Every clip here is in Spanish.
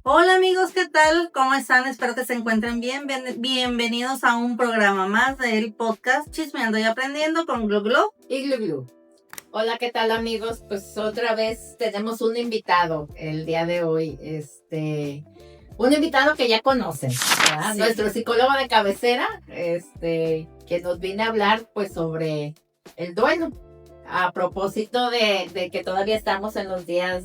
Hola amigos, ¿qué tal? ¿Cómo están? Espero que se encuentren bien. Bienvenidos a un programa más del podcast Chismeando y Aprendiendo con Glu Glu y Glu Glu. Hola, ¿qué tal amigos? Pues otra vez tenemos un invitado el día de hoy. Un invitado que ya conocen, ¿verdad? Sí. Nuestro psicólogo de cabecera, que nos viene a hablar pues sobre el duelo. A propósito de que todavía estamos en los días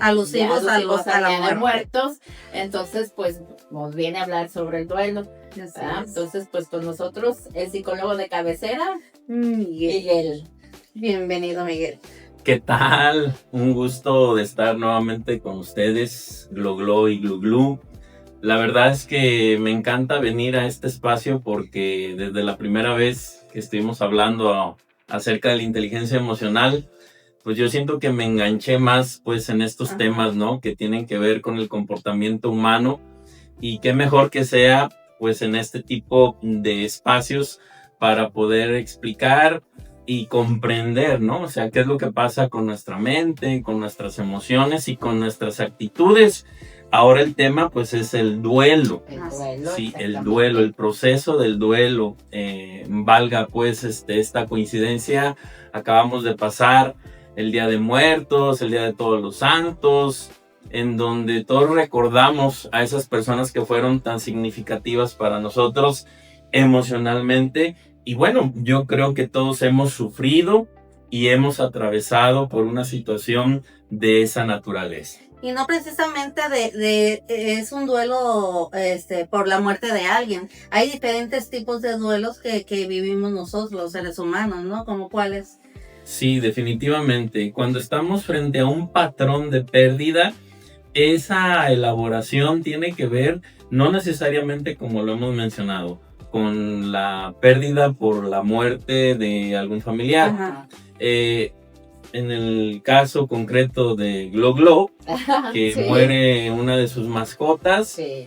alusivos a la muertos, entonces pues nos viene a hablar sobre el duelo. Entonces pues con nosotros el psicólogo de cabecera, Miguel. Bienvenido, Miguel. ¿Qué tal? Un gusto de estar nuevamente con ustedes, Glu Glu y Glu Glu. La verdad es que me encanta venir a este espacio porque desde la primera vez que estuvimos hablando acerca de la inteligencia emocional, pues yo siento que me enganché más pues en estos temas, ¿no? Que tienen que ver con el comportamiento humano, y qué mejor que sea pues en este tipo de espacios para poder explicar y comprender, ¿no? O sea, qué es lo que pasa con nuestra mente, con nuestras emociones y con nuestras actitudes. Ahora el tema pues es el duelo. Sí, el duelo, el proceso del duelo. Valga pues esta coincidencia, acabamos de pasar el Día de Muertos, el Día de Todos los Santos, en donde todos recordamos a esas personas que fueron tan significativas para nosotros emocionalmente. Y bueno, yo creo que todos hemos sufrido y hemos atravesado por una situación de esa naturaleza. Y no precisamente es un duelo por la muerte de alguien. Hay diferentes tipos de duelos que vivimos nosotros, los seres humanos, ¿no? ¿Como cuáles? Sí, definitivamente. Cuando estamos frente a un patrón de pérdida, esa elaboración tiene que ver, no necesariamente como lo hemos mencionado, con la pérdida por la muerte de algún familiar. En el caso concreto de Glu Glu, que sí, muere una de sus mascotas, sí,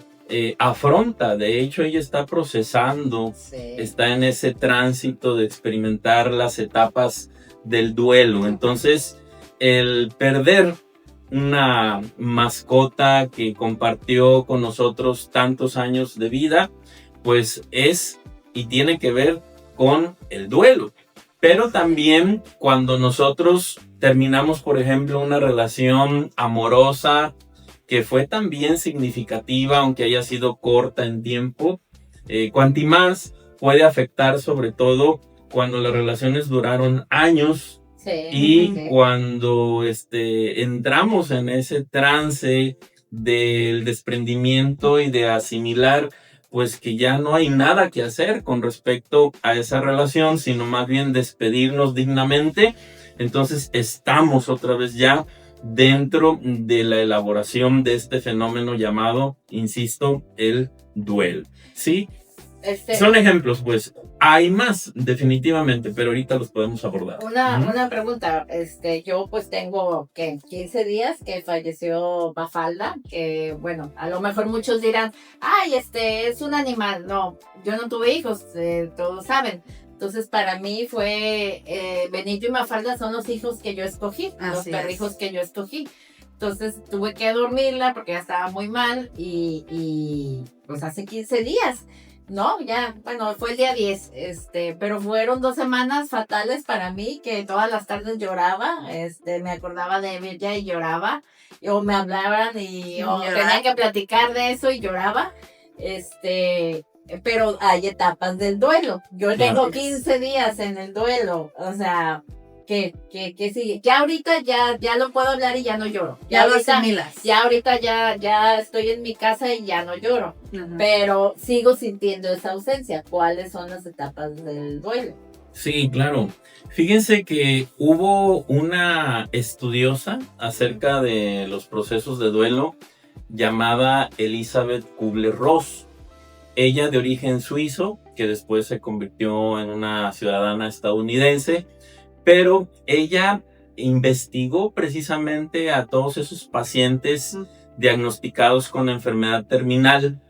afronta, de hecho ella está procesando, sí, está en ese tránsito de experimentar las etapas del duelo. Entonces, el perder una mascota que compartió con nosotros tantos años de vida, pues es y tiene que ver con el duelo. Pero también cuando nosotros terminamos, por ejemplo, una relación amorosa que fue también significativa, aunque haya sido corta en tiempo, cuanti más puede afectar, sobre todo cuando las relaciones duraron años. Sí, y sí, cuando entramos en ese trance del desprendimiento y de asimilar pues que ya no hay nada que hacer con respecto a esa relación, sino más bien despedirnos dignamente, entonces estamos otra vez ya dentro de la elaboración de este fenómeno llamado, insisto, el duelo. ¿Sí? Son ejemplos, pues hay más definitivamente, pero ahorita los podemos abordar. Una pregunta, yo pues tengo 15 días que falleció Mafalda, que bueno, a lo mejor muchos dirán, ay, es un animal. No, yo no tuve hijos, todos saben. Entonces para mí fue, Benito y Mafalda son los hijos que yo escogí, los perrijos que yo escogí. Entonces tuve que dormirla porque ya estaba muy mal y pues hace 15 días. No, ya, bueno, fue el día 10, pero fueron 2 semanas fatales para mí, que todas las tardes lloraba, me acordaba de ella y lloraba, o me hablaban y tenía que platicar de eso y lloraba, pero hay etapas del duelo. Yo tengo 15 días en el duelo, o sea, que sigue. Ya ahorita ya lo puedo hablar y ya no lloro. Ya lo asimilas. Ya ahorita ya estoy en mi casa y ya no lloro. Pero sigo sintiendo esa ausencia. ¿Cuáles son las etapas del duelo? Sí, claro. Fíjense que hubo una estudiosa acerca de los procesos de duelo llamada Elizabeth Kubler-Ross. Ella de origen suizo, que después se convirtió en una ciudadana estadounidense, pero ella investigó precisamente a todos esos pacientes diagnosticados con enfermedad terminal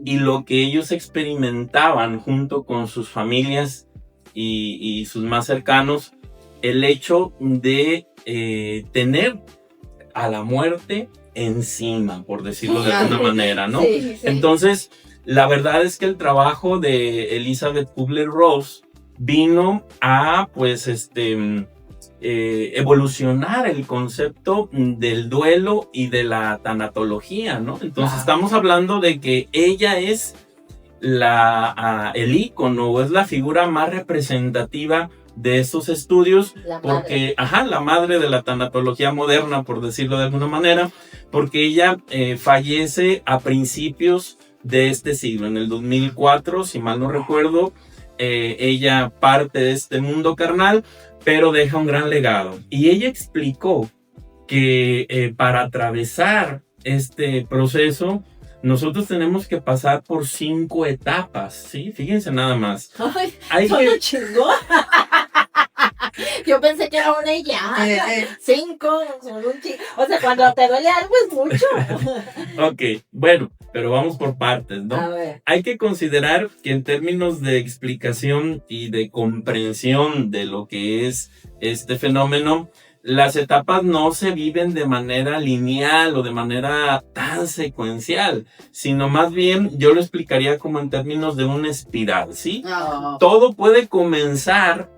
y lo que ellos experimentaban junto con sus familias y sus más cercanos, el hecho de tener a la muerte encima, por decirlo de alguna manera, ¿no? Sí, sí. Entonces, la verdad es que el trabajo de Elizabeth Kubler-Ross vino a, pues, evolucionar el concepto del duelo y de la tanatología, ¿no? Entonces, estamos hablando de que ella es el ícono, o es la figura más representativa de estos estudios, porque, la madre de la tanatología moderna, por decirlo de alguna manera, porque ella fallece a principios de este siglo, en el 2004, si mal no recuerdo. Ella parte de este mundo carnal, pero deja un gran legado. Y ella explicó que para atravesar este proceso, nosotros tenemos que pasar por 5 etapas, ¿sí? Fíjense nada más. ¡Ay, soy un chingón! Yo pensé que era una y ya. 5, son un chingón. O sea, cuando te duele algo es mucho. Ok, bueno, pero vamos por partes, ¿no? A ver. Hay que considerar que en términos de explicación y de comprensión de lo que es este fenómeno, las etapas no se viven de manera lineal o de manera tan secuencial, sino más bien yo lo explicaría como en términos de una espiral, ¿sí? Todo puede comenzar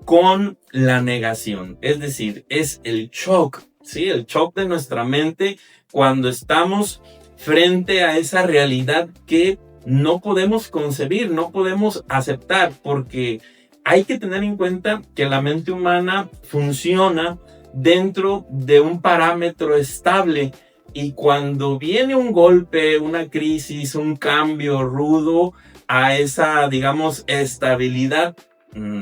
con la negación, es decir, es el shock, ¿sí? El shock de nuestra mente cuando estamos frente a esa realidad que no podemos concebir, no podemos aceptar, porque hay que tener en cuenta que la mente humana funciona dentro de un parámetro estable, y cuando viene un golpe, una crisis, un cambio rudo a esa, digamos, estabilidad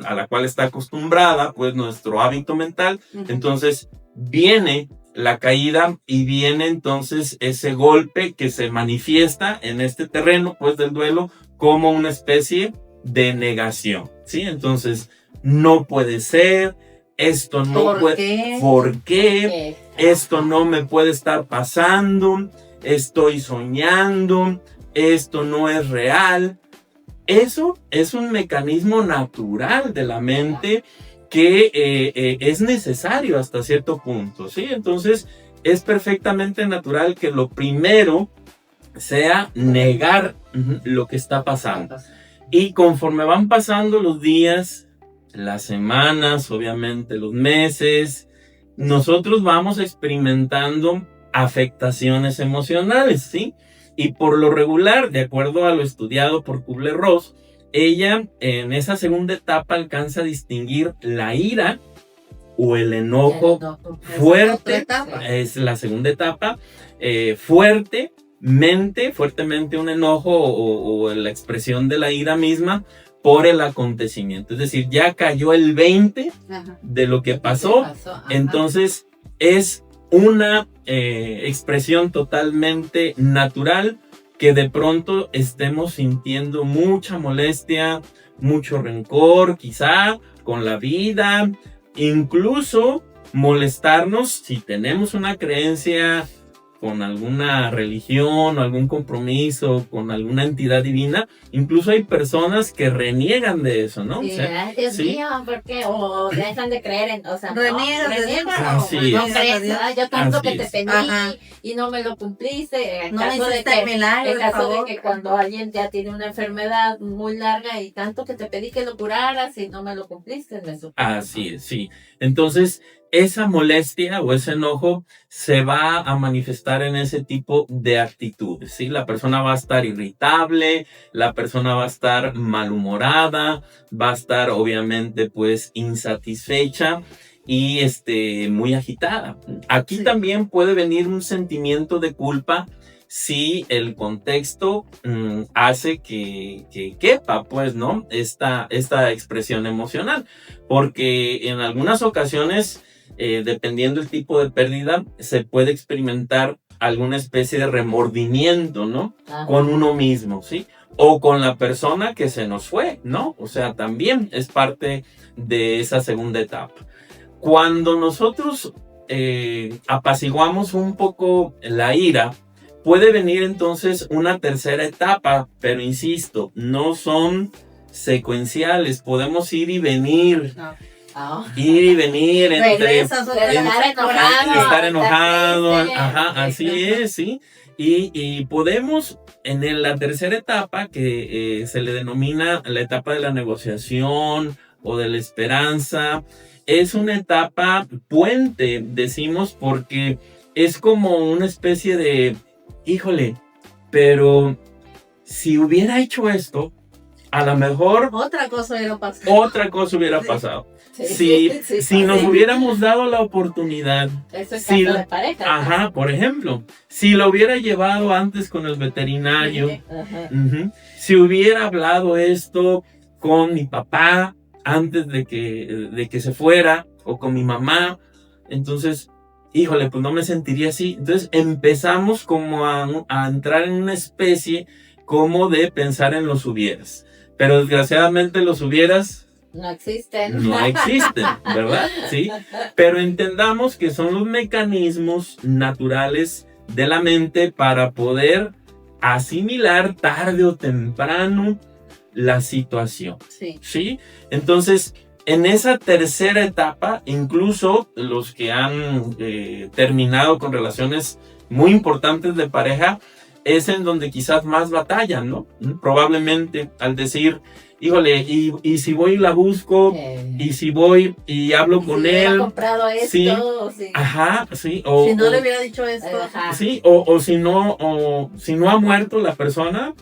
a la cual está acostumbrada, pues, nuestro hábito mental, entonces viene la caída y viene entonces ese golpe que se manifiesta en este terreno, pues, del duelo, como una especie de negación, ¿sí? Entonces, no puede ser, esto no puede, ¿por qué? Esto no me puede estar pasando, estoy soñando, esto no es real. Eso es un mecanismo natural de la mente que es necesario hasta cierto punto, ¿sí? Entonces, es perfectamente natural que lo primero sea negar lo que está pasando. Y conforme van pasando los días, las semanas, obviamente los meses, nosotros vamos experimentando afectaciones emocionales, ¿sí? Y por lo regular, de acuerdo a lo estudiado por Kubler-Ross, ella en esa segunda etapa alcanza a distinguir la ira o el enojo fuerte, es la segunda etapa, fuertemente un enojo o la expresión de la ira misma por el acontecimiento. Es decir, ya cayó el 20 de lo que pasó, entonces es una expresión totalmente natural que de pronto estemos sintiendo mucha molestia, mucho rencor, quizá con la vida, incluso molestarnos si tenemos una creencia con alguna religión o algún compromiso con alguna entidad divina. Incluso hay personas que reniegan de eso, ¿no? Sí, o sea, Dios mío, ¿por qué? O dejan de creer en, o sea, reniegan. Así no es. crees, yo tanto Así que te es. pedí y no me lo cumpliste. En No caso de hiciste milagro, en caso por de favor. que cuando alguien ya tiene una enfermedad muy larga y tanto que te pedí que lo curaras y no me lo cumpliste, me supo. Así es, sí. Entonces, esa molestia o ese enojo se va a manifestar en ese tipo de actitudes, ¿sí? La persona va a estar irritable, la persona va a estar malhumorada, va a estar obviamente pues insatisfecha y muy agitada. Aquí también puede venir un sentimiento de culpa si el contexto hace que quepa, pues, ¿no? Esta expresión emocional, porque en algunas ocasiones, dependiendo del tipo de pérdida, se puede experimentar alguna especie de remordimiento, ¿no? Con uno mismo, ¿sí? O con la persona que se nos fue, ¿no? O sea, también es parte de esa segunda etapa. Cuando nosotros apaciguamos un poco la ira, puede venir entonces una tercera etapa, pero insisto, no son secuenciales, podemos ir y venir. Ir y venir entre Regresas otra vez estar al coraje. enojado. estar enojado, triste. ajá, así es, sí. Y podemos, en la tercera etapa, que se le denomina la etapa de la negociación o de la esperanza, es una etapa puente, decimos, porque es como una especie de, híjole, pero si hubiera hecho esto, a lo mejor Otra cosa hubiera pasado. otra cosa hubiera pasado. Sí, Si nos hubiéramos dado la oportunidad, Eso es si caso la- de pareja. ajá, por ejemplo, si lo hubiera llevado antes con el veterinario, Ajá. si hubiera hablado esto con mi papá antes de que se fuera, o con mi mamá, entonces, híjole, pues no me sentiría así. Entonces empezamos como a entrar en una especie como de pensar en los hubieras. Pero desgraciadamente los hubieras No existen. no existen, ¿verdad? Sí. Pero entendamos que son los mecanismos naturales de la mente para poder asimilar tarde o temprano la situación. Sí. ¿Sí? Entonces, en esa tercera etapa, incluso los que han terminado con relaciones muy importantes de pareja, es en donde quizás más batallan, ¿no? Probablemente al decir, híjole, y si voy y la busco, y si voy y hablo con Si hubiera él, comprado esto, sí. sí. Ajá, sí, Si no le hubiera dicho esto. Ajá. sí, o si no ha muerto la persona,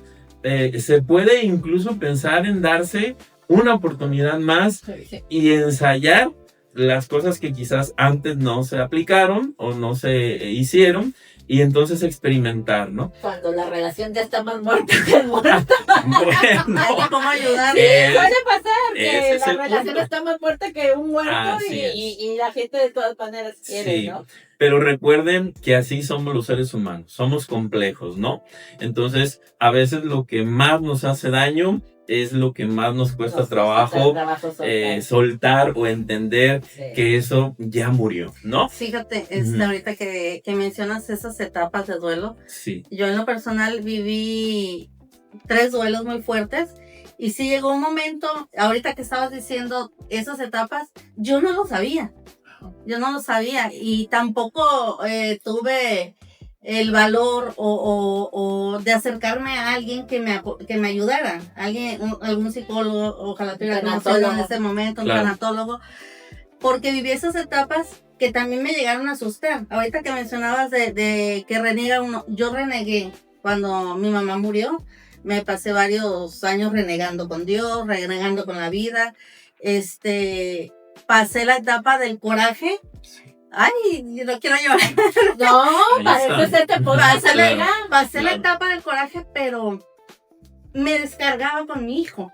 se puede incluso pensar en darse una oportunidad más Sí. y ensayar las cosas que quizás antes no se aplicaron o no se hicieron, y entonces experimentar, ¿no? Cuando la relación ya está más muerta que muerta. Bueno, Ay, ¿cómo ayudar? Puede pasar ese que es la el relación punto. está más muerta que un muerto Así es. y la gente de todas maneras quiere, Sí. ¿no? Pero recuerden que así somos los seres humanos, somos complejos, ¿no? Entonces, a veces lo que más nos hace daño es lo que más nos cuesta trabajo soltar o entender Sí. que eso ya murió, ¿no? Fíjate, Ujú. ahorita que mencionas esas etapas de duelo, Sí. yo en lo personal viví 3 duelos muy fuertes y sí llegó un momento, ahorita que estabas diciendo esas etapas, yo no lo sabía. Yo no lo sabía y tampoco tuve el valor o de acercarme a alguien que me ayudara, algún psicólogo, ojalá tuviera conocido en Tanatólogo. ese momento, un Claro. tanatólogo, porque viví esas etapas que también me llegaron a asustar. Ahorita que mencionabas de que reniega uno, yo renegué cuando mi mamá murió, me pasé varios años renegando con Dios, renegando con la vida, pasé la etapa del coraje. Ay, no quiero llorar. No, Ahí para está. eso se te pone Pasé, Claro. pasé la Claro. etapa del coraje, pero me descargaba con mi hijo.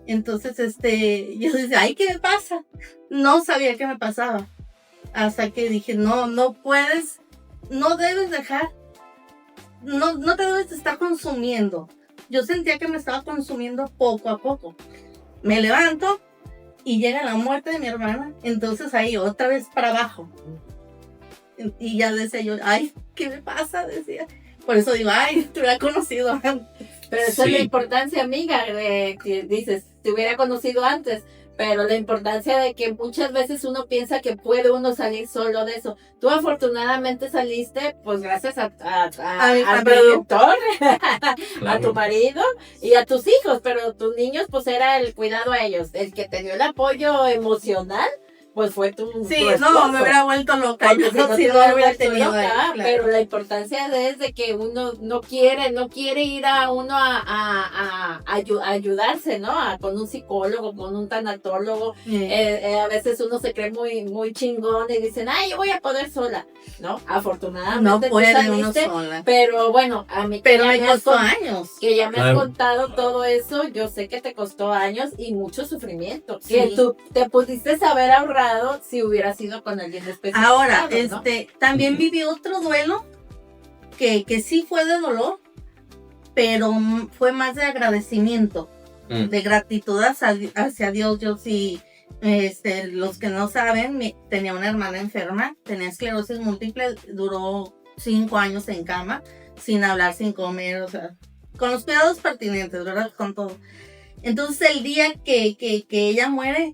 Entonces, yo decía, ay, ¿qué me pasa? No sabía qué me pasaba. Hasta que dije, no puedes, no debes dejar, no te debes de estar consumiendo. Yo sentía que me estaba consumiendo poco a poco. Me levanto y llega la muerte de mi hermana, entonces ahí otra vez para abajo. Y ya decía yo, ay, ¿qué me pasa? Decía. Por eso digo, ay, te hubiera conocido antes. Pero esa es la Sí. importancia, amiga, que dices, te hubiera conocido antes, pero la importancia de que muchas veces uno piensa que puede uno salir solo de eso. Tú afortunadamente saliste, pues gracias A mi al familia. productor, a Claro. tu marido y a tus hijos, pero tus niños, pues era el cuidado a ellos. El que te dio el apoyo emocional, pues fue tu Sí, tu no, esposo. me hubiera vuelto loca. Yo Porque si no si te no lo hubiera hubieras tenido vuelto ahí, loca, claro. pero la importancia es de que uno no quiere ir a uno a ayudarse, ¿no? Con un psicólogo, con un tanatólogo. A veces uno se cree muy chingón y dicen, ay, yo voy a poder sola, ¿no? No Afortunadamente tú puede uno saliste, sola. pero bueno, a mí Pero ya me me has costó con- años. que ya me has Claro. contado todo eso, yo sé que te costó años y mucho sufrimiento, Sí. que tú te pudiste haber ahorrado si hubiera sido con alguien especial. Ahora, ¿no? también viví otro duelo que sí fue de dolor, pero fue más de agradecimiento, Mm. de gratitud hacia Dios. Yo sí, los que no saben, tenía una hermana enferma, tenía esclerosis múltiple, duró 5 años en cama, sin hablar, sin comer, o sea, con los cuidados pertinentes, ¿verdad? Con todo. Entonces el día que ella muere,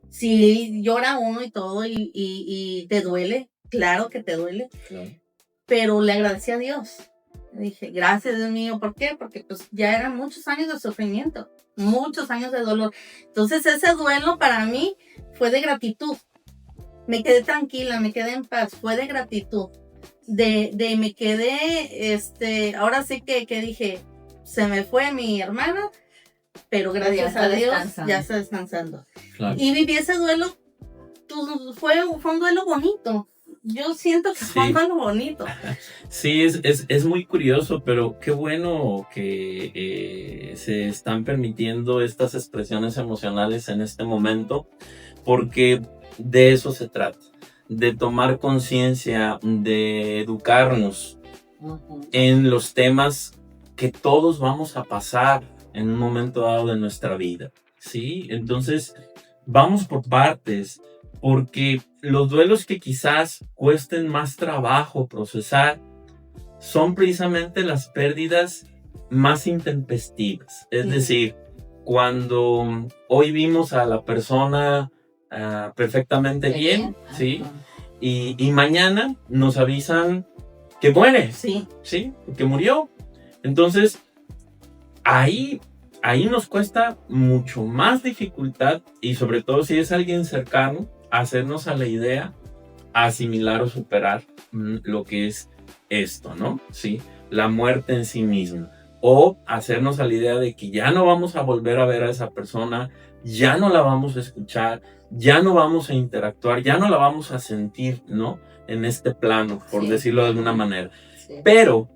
sí llora uno y todo y te duele, claro que te duele, Claro. pero le agradecí a Dios. Dije, gracias Dios mío, ¿por qué? Porque pues ya eran muchos años de sufrimiento, muchos años de dolor. Entonces ese duelo para mí fue de gratitud. Me quedé tranquila, me quedé en paz, fue de gratitud. Me quedé, ahora sí que dije, se me fue mi hermana, pero gracias a Dios ya está descansando. Claro. Y viví ese duelo, fue un duelo bonito. Yo siento que fue un duelo bonito. Sí, es muy curioso, pero qué bueno que se están permitiendo estas expresiones emocionales en este momento, porque de eso se trata, de tomar conciencia, de educarnos en los temas que todos vamos a pasar en un momento dado de nuestra vida, ¿sí? Entonces, vamos por partes, porque los duelos que quizás cuesten más trabajo procesar son precisamente las pérdidas más intempestivas. Es decir, cuando hoy vimos a la persona perfectamente bien, ¿sí? Y mañana nos avisan que muere, Sí, que murió. Entonces, ahí nos cuesta mucho más dificultad, y sobre todo si es alguien cercano, hacernos a la idea, asimilar o superar lo que es esto, ¿no? Sí, la muerte en sí misma. O hacernos a la idea de que ya no vamos a volver a ver a esa persona, ya no la vamos a escuchar, ya no vamos a interactuar, ya no la vamos a sentir, ¿no? En este plano, por decirlo de alguna manera. Sí. Pero,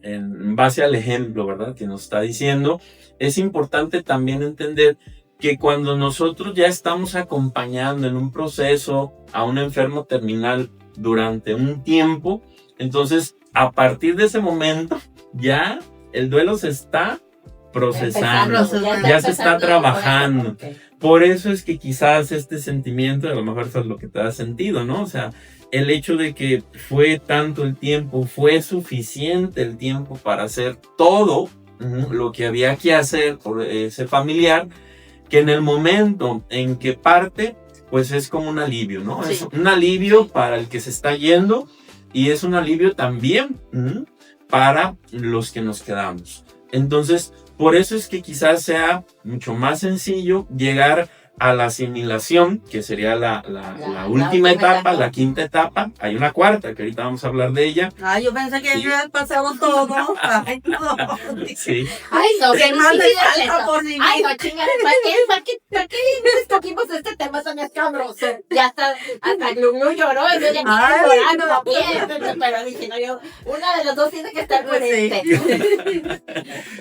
en base al ejemplo, ¿verdad?, que nos está diciendo, es importante también entender que cuando nosotros ya estamos acompañando en un proceso a un enfermo terminal durante un tiempo, entonces a partir de ese momento ya el duelo se está procesando, ya se está trabajando. Okay. Por eso es que quizás este sentimiento, a lo mejor eso es lo que te da sentido, ¿no? O sea, el hecho de que fue tanto el tiempo, fue suficiente el tiempo para hacer todo lo que había que hacer por ese familiar, que en el momento en que parte, pues es como un alivio, ¿no? Sí. Es un alivio para el que se está yendo, y es un alivio también para los que nos quedamos. Entonces, por eso es que quizás sea mucho más sencillo llegar a la asimilación, que sería la última etapa, la quinta etapa. Hay una cuarta, que ahorita vamos a hablar de ella. Ay, yo pensé que ya pasamos todo. Ay, no. Sí. Ay, no, que más le falta por vivir. Ay, no, chingada, ¿para qué escogimos este tema tan escabroso? Ya hasta Glulu lloró, y yo ya llorando también, pero dije, no, una de los dos tiene que estar con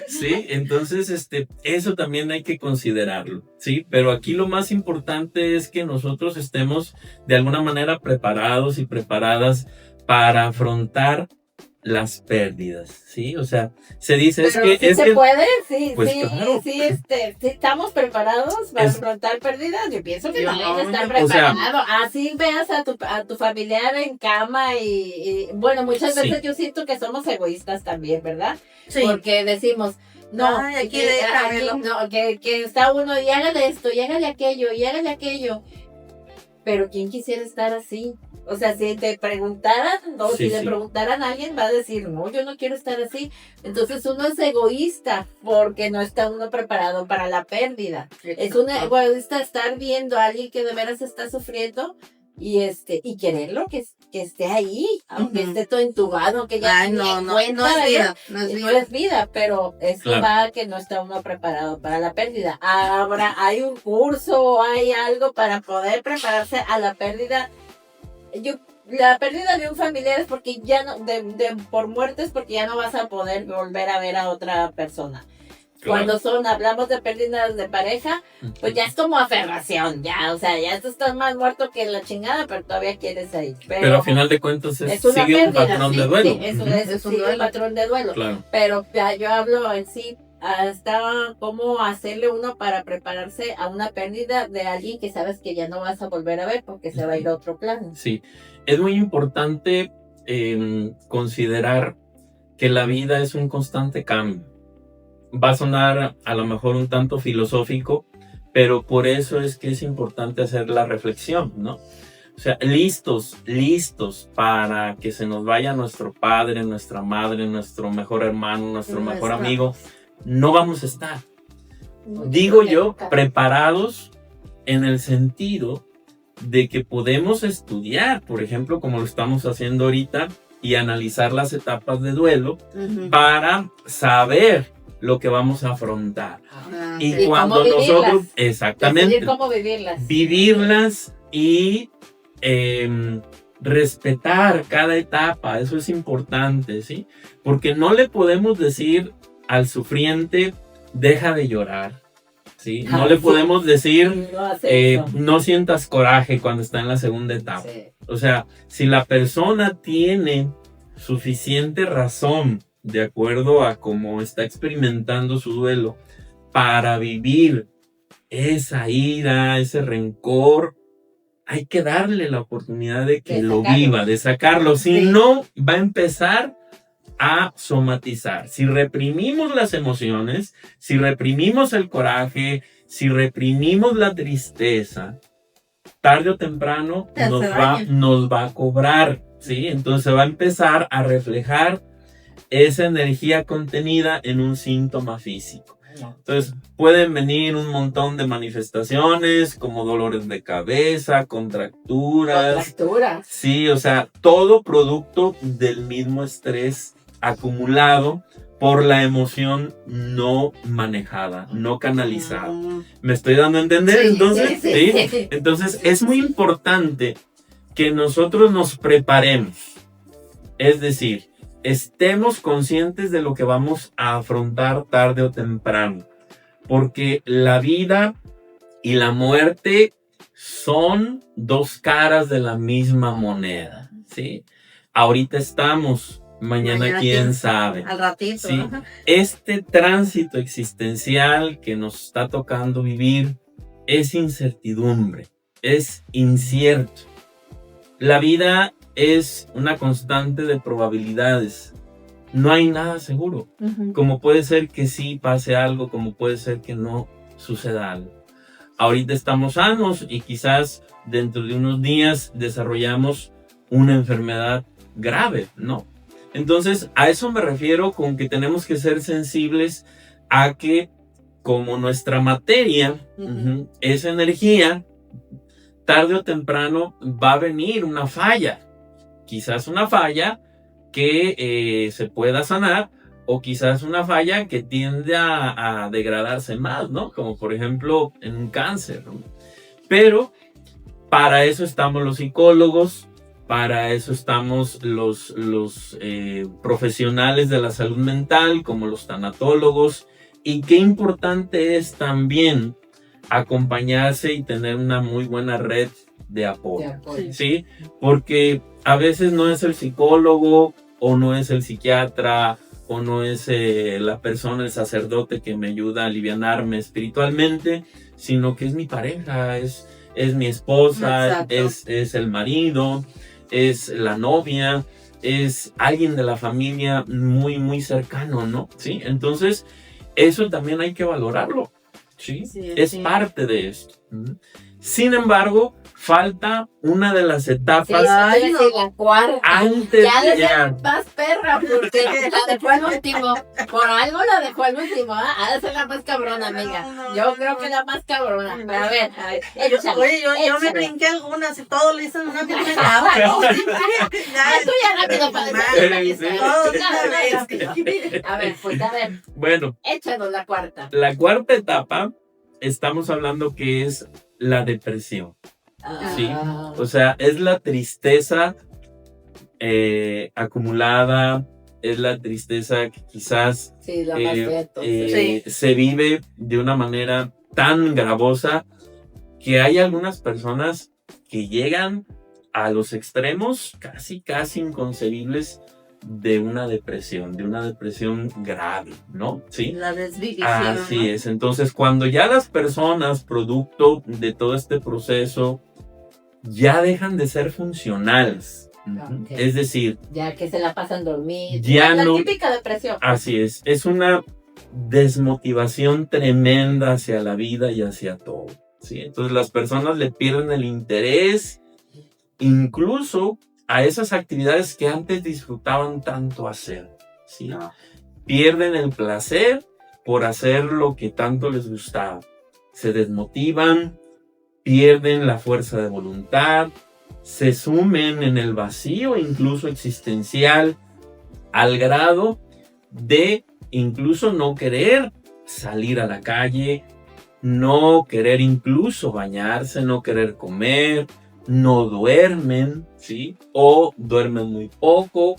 Sí, entonces, eso también hay que considerarlo, ¿sí? Pero aquí lo más importante es que nosotros estemos de alguna manera preparados y preparadas para afrontar las pérdidas, ¿sí? O sea, se dice pero es que... ¿se puede? Sí, pues sí, claro. sí, sí, estamos preparados para afrontar pérdidas. Yo pienso que no estar preparado. O sea, así veas a tu familiar en cama y bueno, muchas veces yo siento que somos egoístas también, ¿verdad? Sí. Porque decimos, no, ay, aquí no, que está uno y hágale esto, y hágale aquello, y hágale aquello. Pero ¿quién quisiera estar así? O sea, si te preguntaran, si le preguntaran a alguien, va a decir, no, yo no quiero estar así. Entonces uno es egoísta porque no está uno preparado para la pérdida. Exacto. Es un egoísta estar viendo a alguien que de veras está sufriendo y quererlo que esté ahí, aunque esté todo entubado, que ya no es vida, pero esto va a que no está uno preparado para la pérdida. Ahora hay un curso, hay algo para poder prepararse a la pérdida. La pérdida de un familiar es porque ya no, por muerte es porque ya no vas a poder volver a ver a otra persona. Claro. Cuando hablamos de pérdidas de pareja, pues ya es como aferración, ya, o sea, ya tú estás más muerto que la chingada, pero todavía quieres ahí. Pero a final de cuentas sigue un patrón de duelo. Sí, es un patrón de duelo. Claro. Pero ya yo hablo en sí, hasta cómo hacerle uno para prepararse a una pérdida de alguien que sabes que ya no vas a volver a ver porque se va a ir a otro plano. Sí, es muy importante considerar que la vida es un constante cambio. Va a sonar a lo mejor un tanto filosófico, pero por eso es que es importante hacer la reflexión, ¿no? O sea, listos para que se nos vaya nuestro padre, nuestra madre, nuestro mejor hermano, nuestro mejor amigo, no vamos a estar. Digo yo, preparados en el sentido de que podemos estudiar, por ejemplo, como lo estamos haciendo ahorita, y analizar las etapas de duelo para saber lo que vamos a afrontar. Y cuando nosotros, exactamente, cómo vivirlas. Vivirlas y respetar cada etapa, eso es importante, ¿sí? Porque no le podemos decir al sufriente, deja de llorar, ¿sí? No le podemos decir, no sientas coraje cuando está en la segunda etapa. Sí. O sea, si la persona tiene suficiente razón, de acuerdo a cómo está experimentando su duelo, para vivir esa ira, ese rencor, hay que darle la oportunidad de que lo viva, de sacarlo. Si no, va a empezar a somatizar. Si reprimimos las emociones, si reprimimos el coraje, si reprimimos la tristeza, tarde o temprano nos va a cobrar, ¿sí? Entonces va a empezar a reflejar esa energía contenida en un síntoma físico. Entonces pueden venir un montón de manifestaciones como dolores de cabeza, contracturas. Sí, o sea, todo producto del mismo estrés acumulado por la emoción no manejada, no canalizada. ¿Me estoy dando a entender? Entonces, ¿sí? Entonces es muy importante que nosotros nos preparemos. Es decir, estemos conscientes de lo que vamos a afrontar tarde o temprano, porque la vida y la muerte son dos caras de la misma moneda, ¿sí? Ahorita estamos, mañana quién sabe. Al ratito. ¿Sí? Este tránsito existencial que nos está tocando vivir es incertidumbre, es incierto. La vida es una constante de probabilidades. No hay nada seguro. Como puede ser que sí pase algo, como puede ser que no suceda algo. Ahorita estamos sanos y quizás dentro de unos días desarrollamos una enfermedad grave, ¿no? Entonces, a eso me refiero con que tenemos que ser sensibles a que como nuestra materia es energía, tarde o temprano va a venir una falla. Quizás una falla que se pueda sanar o quizás una falla que tiende a degradarse más, ¿no? Como por ejemplo en un cáncer, ¿no? Pero para eso estamos los psicólogos, para eso estamos los profesionales de la salud mental como los tanatólogos, y qué importante es también acompañarse y tener una muy buena red de apoyo. ¿Sí? Porque a veces no es el psicólogo o no es el psiquiatra o no es la persona, el sacerdote que me ayuda a alivianarme espiritualmente, sino que es mi pareja, es mi esposa, es el marido, es la novia, es alguien de la familia muy, muy cercano, ¿no? ¿Sí? Entonces, eso también hay que valorarlo, ¿sí? Es parte de esto. Sin embargo, falta una de las etapas la cuarta. Antes ya de llegar más perra, porque la dejó al último. Por algo la dejó al último. Ha de ser la más cabrona, amiga. Yo creo que la más cabrona. Pero a ver. Oye, yo me brinqué algunas y todo lo hice en una primera. Tú ya rápido para decir. A ver, pues a ver. Bueno. Échanos la cuarta. La cuarta etapa, estamos hablando que es la depresión. Sí, o sea, es la tristeza acumulada, es la tristeza que quizás se vive de una manera tan gravosa que hay algunas personas que llegan a los extremos casi inconcebibles de una depresión grave, ¿no? Sí. La desvivisión. Así es. Entonces, cuando ya las personas, producto de todo este proceso, ya dejan de ser funcionales. Es decir, ya que se la pasan dormir. Ya la no, típica depresión. Así es. Es una desmotivación tremenda hacia la vida y hacia todo, ¿sí? Entonces las personas le pierden el interés incluso a esas actividades que antes disfrutaban tanto hacer, ¿sí? Pierden el placer por hacer lo que tanto les gustaba. Se desmotivan, pierden la fuerza de voluntad, se sumen en el vacío incluso existencial, al grado de incluso no querer salir a la calle, no querer incluso bañarse, no querer comer, no duermen, ¿sí? O duermen muy poco,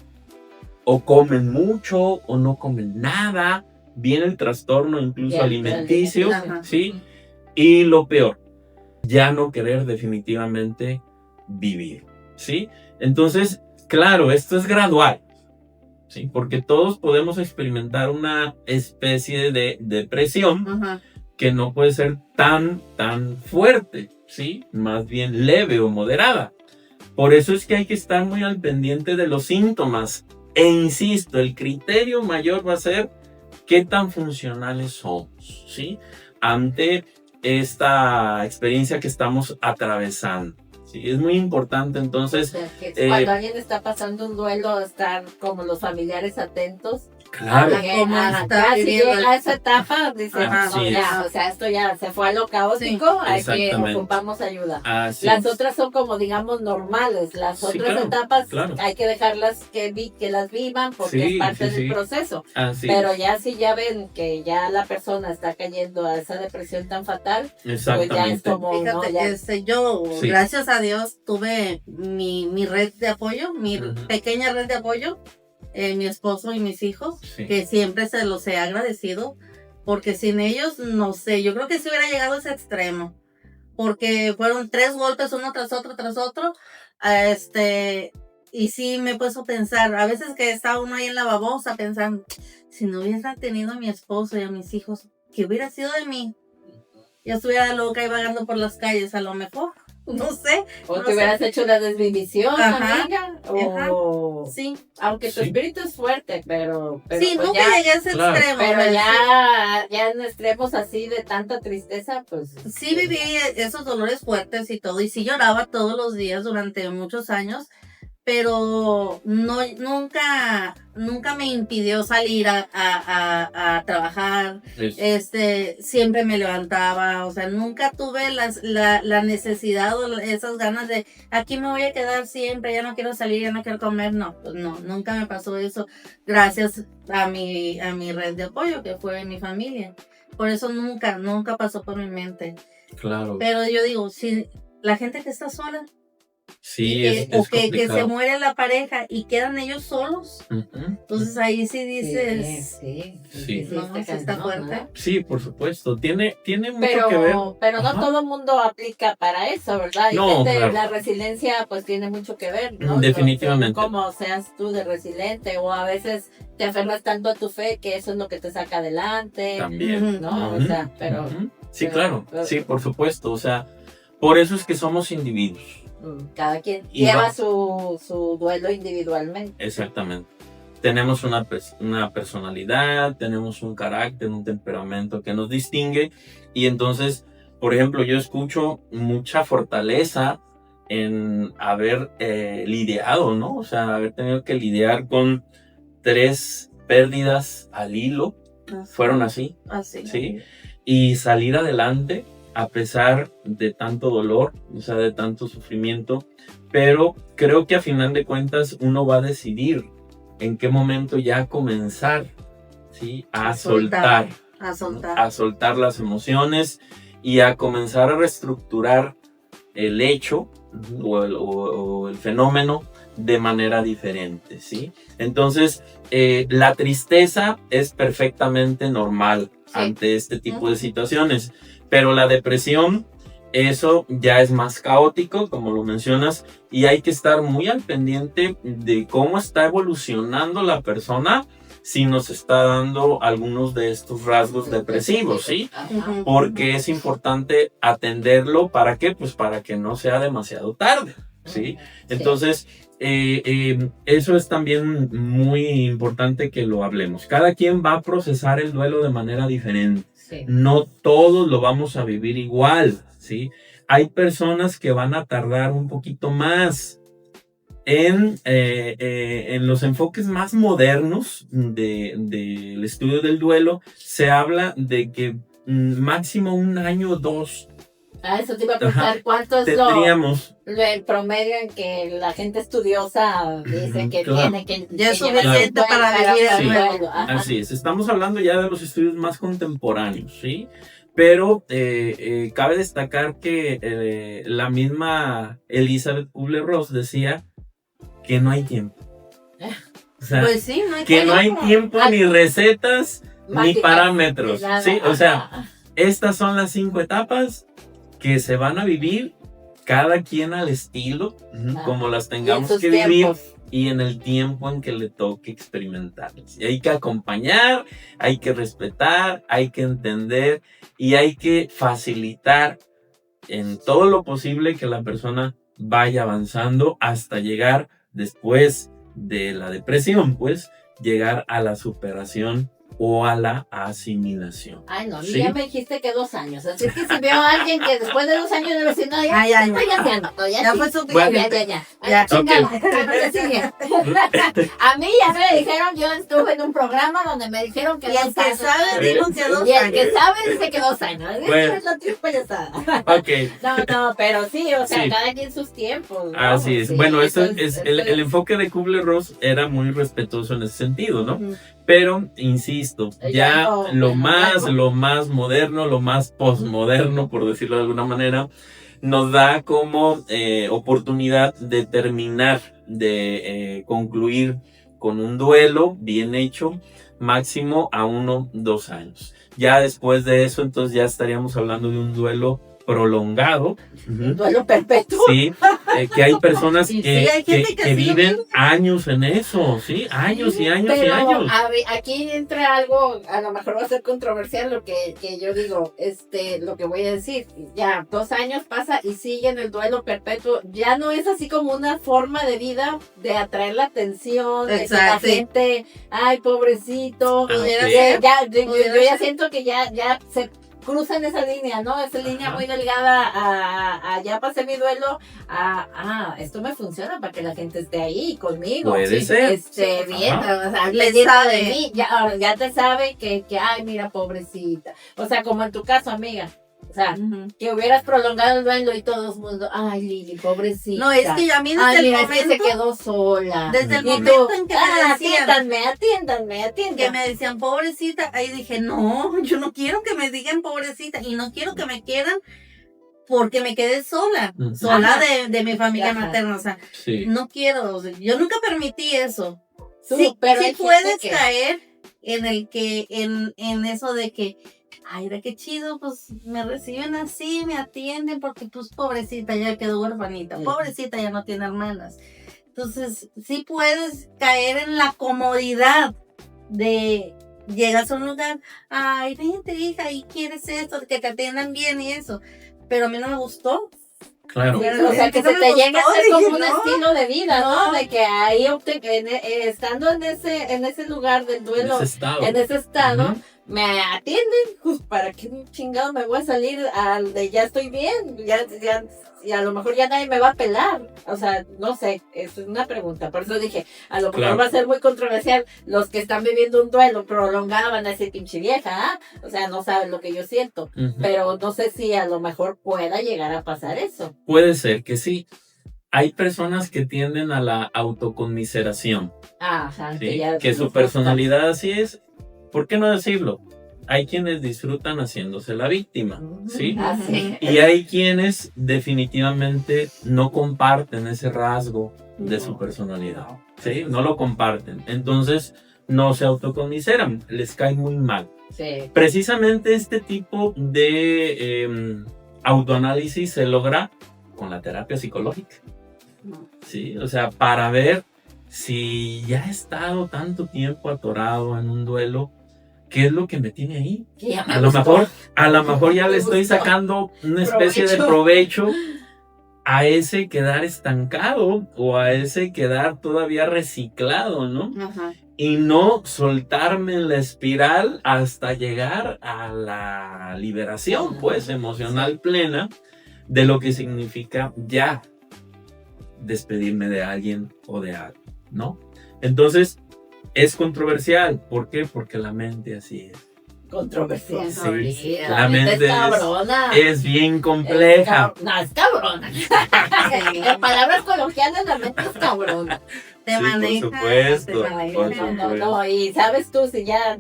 o comen mucho, o no comen nada. Viene el trastorno incluso alimenticio, ¿sí? Y lo peor, ya no querer definitivamente vivir, ¿sí? Entonces, claro, esto es gradual, ¿sí? Porque todos podemos experimentar una especie de depresión que no puede ser tan fuerte, ¿sí? Más bien leve o moderada. Por eso es que hay que estar muy al pendiente de los síntomas. E insisto, el criterio mayor va a ser qué tan funcionales somos, ¿sí? Ante esta experiencia que estamos atravesando. Sí, es muy importante entonces. O sea, que cuando alguien está pasando un duelo, estar como los familiares atentos. Claro. ¿Cómo está viviendo a esa etapa? Dice, no, ya, o sea, esto ya se fue a lo caótico, hay que ocupamos ayuda. Las otras son como, digamos, normales. Las otras etapas hay que dejarlas que las vivan porque es parte del proceso. Pero ya si ya ven que ya la persona está cayendo a esa depresión tan fatal, pues ya es como... Fíjate, ¿no? yo, gracias a Dios, tuve mi red de apoyo, mi pequeña red de apoyo. Mi esposo y mis hijos, que siempre se los he agradecido, porque sin ellos, no sé, yo creo que si hubiera llegado a ese extremo, porque fueron 3 golpes uno tras otro, y sí me he puesto a pensar, a veces que está uno ahí en la babosa pensando, si no hubiera tenido a mi esposo y a mis hijos, ¿qué hubiera sido de mí? Yo estuviera loca y vagando por las calles, a lo mejor. No sé. O te hubieras hecho la desvivisión, amiga. O... Sí. Aunque tu espíritu es fuerte, pero sí, pues nunca llegué a ese extremo. Pero ya en extremos así de tanta tristeza, pues... Sí viví esos dolores fuertes y todo. Y sí lloraba todos los días durante muchos años. Pero nunca me impidió salir a trabajar. Siempre me levantaba, o sea, nunca tuve la necesidad o esas ganas de aquí me voy a quedar siempre, ya no quiero salir, ya no quiero comer. No, pues no, nunca me pasó eso, gracias a mi red de apoyo que fue mi familia. Por eso nunca pasó por mi mente. Claro. Pero yo digo, si la gente que está sola, sí, o que se muere la pareja y quedan ellos solos. Entonces ahí sí dices, no, está fuerte. Sí, por supuesto, tiene mucho que ver. Pero no todo el mundo aplica para eso, ¿verdad? No, la resiliencia pues tiene mucho que ver, ¿no? Definitivamente. Cómo seas tú de resiliente, o a veces te aferras tanto a tu fe que eso es lo que te saca adelante. También. ¿No? O sea, pero... Sí, claro, sí, por supuesto, o sea, por eso es que somos individuos. Cada quien lleva su duelo individualmente. Exactamente. Tenemos una personalidad, tenemos un carácter, un temperamento que nos distingue. Y entonces, por ejemplo, yo escucho mucha fortaleza en haber lidiado, ¿no? O sea, haber tenido que lidiar con 3 pérdidas al hilo. Fueron así. ¿Sí? Y salir adelante a pesar de tanto dolor, o sea, de tanto sufrimiento, pero creo que a final de cuentas uno va a decidir en qué momento ya comenzar, ¿sí? A soltar las emociones y a comenzar a reestructurar el hecho o el fenómeno de manera diferente, ¿sí? Entonces, la tristeza es perfectamente normal ante este tipo de situaciones. Pero la depresión, eso ya es más caótico, como lo mencionas, y hay que estar muy al pendiente de cómo está evolucionando la persona, si nos está dando algunos de estos rasgos depresivos, ¿sí? Porque es importante atenderlo, ¿para qué? Pues para que no sea demasiado tarde, ¿sí? Entonces, eso es también muy importante que lo hablemos. Cada quien va a procesar el duelo de manera diferente. Sí. No todos lo vamos a vivir igual, ¿sí? Hay personas que van a tardar un poquito más. En los enfoques más modernos del estudio del duelo, se habla de que máximo 1 año o 2. Eso te iba a preguntar, ¿cuánto es tendríamos el promedio en que la gente estudiosa dice que claro. tiene que... Ya es que llevar suficiente su para duelo, vivir su el duelo? Ajá. Así es, estamos hablando ya de los estudios más contemporáneos, ¿sí? Pero cabe destacar que la misma Elizabeth Kubler-Ross decía que no hay tiempo. O sea, Pues sí, no hay que no hay tiempo. tiempo, ni recetas, ni Máquinas, parámetros, ni nada. ¿sí? O sea, Ajá. estas son las 5 etapas que se van a vivir, cada quien al estilo, como las Y en tengamos sus que vivir, tiempos. y en el tiempo en que le toque experimentarlas. Y hay que acompañar, hay que respetar, hay que entender y hay que facilitar en todo lo posible que la persona vaya avanzando hasta llegar, después de la depresión, pues, llegar a la superación o a la asimilación. Ay, no, ¿Sí? ya me dijiste que 2 años. Así que si veo a alguien que después de 2 años de decir, no, ya, Ay, ay, pues ya se anotó, ya, Ya sí. fue Ya, suficiente. ya. Ya. Ay, chingada, ¿qué sigue? A mí ya me dijeron, yo estuve en un programa donde me dijeron que Y el 2 que años. sabe, dijo que 2 Y el años. que sabe dice que 2 años. Bueno. Es la triple payasada. Ok. No, pero sí, o sea, Sí. cada quien sus tiempos, ¿no? Así es. Sí, Bueno, eso eso es eso el enfoque de Kubler-Ross era muy respetuoso en ese sentido, ¿no? Ujú. Pero, insisto, ya lo más moderno, lo más postmoderno, por decirlo de alguna manera, nos da como oportunidad de terminar, de concluir con un duelo bien hecho, máximo a 1 o 2 años. Ya después de eso, entonces ya estaríamos hablando de un duelo prolongado. Un duelo perpetuo. Sí, que hay personas Y que, sí, hay gente que que sí lo viven vive. años en eso, ¿sí? Años y años y Pero años. aquí entra algo, a lo mejor va a ser controversial lo que yo digo, lo que voy a decir. Ya 2 años pasa y sigue en el duelo perpetuo. Ya no es así como una forma de vida de atraer la atención, de que la Exacto. gente, ay, pobrecito. Pudiera Ok. ser. Yo Pudiera ya ser. siento que ya se cruzan esa línea, ¿no? Esa línea Ajá. muy delgada a ya pasé mi duelo, esto me funciona para que la gente esté ahí conmigo. Puede ser. Bien, Ajá. o sea, Le pendiente sabe. de mí, ya te sabe que, ay, mira, pobrecita. O sea, como en tu caso, amiga. O sea, Ujú. que hubieras prolongado el duelo y todo el mundo, ay, Lili, pobrecita. No, es que a mí desde Ay, el mira, es que se momento, quedó sola. desde el Y momento tú, en que me decían, atiéndanme. que me decían pobrecita, ahí dije, no, yo no quiero que me digan pobrecita y no quiero que me quieran porque me quedé sola, Ujú. sola Ajá. de mi familia Ajá. materna, o sea, Sí. no quiero, o sea, yo nunca permití eso. Tú, Sí, pero sí hay gente puedes que- caer en el que, en eso de que, ay, de qué chido, pues me reciben así, me atienden, porque pues pobrecita ya quedó huerfanita, Ujú. pobrecita ya no tiene hermanas. Entonces, sí puedes caer en la comodidad de llegas a un lugar, ay, vente hija, y quieres esto, que te atiendan bien y eso. Pero a mí no me gustó. Claro. O sea, que No se me te llega a gustó, ser como dije, un no. estilo de vida, ¿no? No. De que ahí, estando en ese lugar del duelo, Ese estado. en ese estado, Ujú. me atienden, pues, ¿para qué chingado me voy a salir al de ya estoy bien? Ya, y a lo mejor ya nadie me va a pelar. O sea, no sé, es una pregunta. Por eso dije, a lo mejor Claro. va a ser muy controversial. Los que están viviendo un duelo prolongado van a decir, pinche vieja, ¿ah? O sea, no saben lo que yo siento. Ujú. Pero no sé si a lo mejor pueda llegar a pasar eso. Puede ser que sí. Hay personas que tienden a la autoconmiseración, Ajá, ¿sí? ya Que su personalidad así es. ¿Por qué no decirlo? Hay quienes disfrutan haciéndose la víctima, ¿sí? Así. Y hay quienes definitivamente no comparten ese rasgo de su personalidad, ¿sí? No lo comparten. Entonces, no se autoconmiseran, les cae muy mal. Sí. Precisamente este tipo de autoanálisis se logra con la terapia psicológica, ¿sí? O sea, para ver si ya he estado tanto tiempo atorado en un duelo, ¿qué es lo que me tiene ahí? Que ya me A lo gustó. mejor ya Me le estoy gustó. sacando una especie de provecho a ese quedar estancado o a ese quedar todavía reciclado, ¿no? Ajá. Y no soltarme en la espiral hasta llegar a la liberación, pues, emocional plena de lo que significa ya despedirme de alguien o de algo, ¿no? Entonces, es controversial. ¿Por qué? Porque la mente así es. Controversial. Sí, La la mente mente es cabrona. es bien compleja. No, es cabrona. En palabras coloquiales, la mente es cabrona. Te Sí, maneja, por supuesto, te maneja. por No, supuesto. no, y sabes tú, si ya